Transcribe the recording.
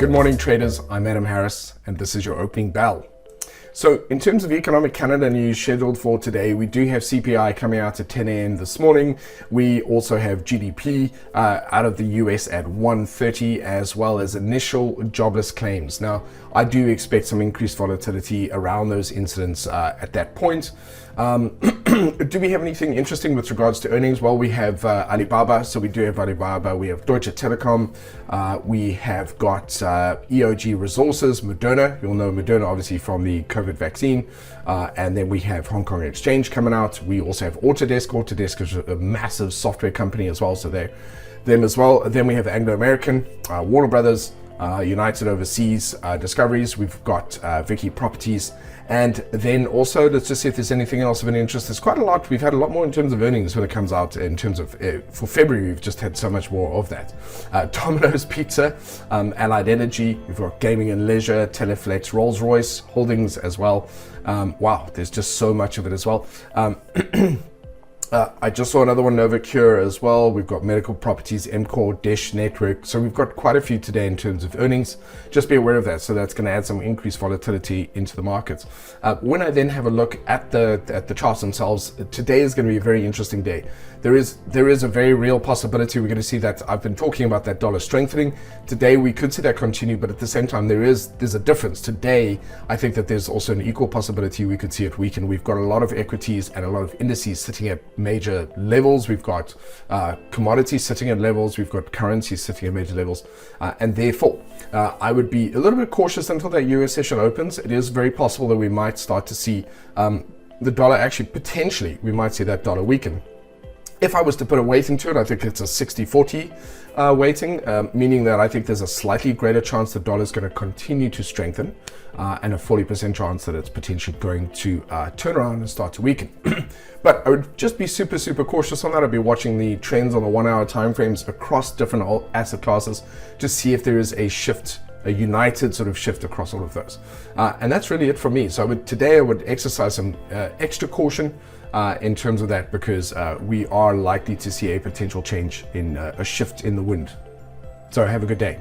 Good morning, traders. I'm Adam Harris, and this is your opening bell. So in terms of economic Canada news scheduled for today, we do have CPI coming out at 10 a.m. this morning. We also have GDP out of the US at 1:30, as well as initial jobless claims. Now, I do expect some increased volatility around those incidents at that point. Do we have anything interesting with regards to earnings? Well, we have Alibaba, so we do have Alibaba. We have Deutsche Telekom. We have got EOG Resources, Moderna. You'll know Moderna obviously from the COVID vaccine. And then we have Hong Kong Exchange coming out. We also have AutoDesk. AutoDesk is a massive software company as well, so they're them as well. Then we have Anglo American, Warner Brothers, United Overseas Discoveries. We've got Vicky Properties. And then also, let's just see if there's anything else of an interest. There's quite a lot. We've had a lot more in terms of earnings when it comes out in terms of, for February, we've just had so much more of that. Domino's Pizza, Allied Energy, we've got Gaming and Leisure, Teleflex, Rolls-Royce Holdings as well. Wow, there's just so much of it as well. I just saw another one, Novacure as well. We've got Medical Properties, MCore, Dish Network. So we've got quite a few today in terms of earnings. Just be aware of that. So that's going to add some increased volatility into the markets. When I then have a look at the charts themselves, today is going to be a very interesting day. There is a very real possibility we're going to see that. I've been talking about that dollar strengthening. Today we could see that continue, but at the same time there's a difference. Today I think that there's also an equal possibility we could see it weaken. We've got a lot of equities and a lot of indices sitting at major levels. We've got commodities sitting at levels. We've got currencies sitting at major levels, and therefore I would be a little bit cautious until that US session opens. It is very possible that we might start to see the dollar actually potentially, we might see that dollar weaken. If I was to put a weighting to it, I think it's a 60-40 weighting, meaning that I think there's a slightly greater chance the dollar is going to continue to strengthen and a 40% chance that it's potentially going to turn around and start to weaken. But I would just be super, super cautious on that. I'd be watching the trends on the 1 hour timeframes across different asset classes to see if there is a shift, a united sort of shift across all of those. And that's really it for me. So today I would exercise some extra caution in terms of that, because we are likely to see a potential change in a shift in the wind. So have a good day.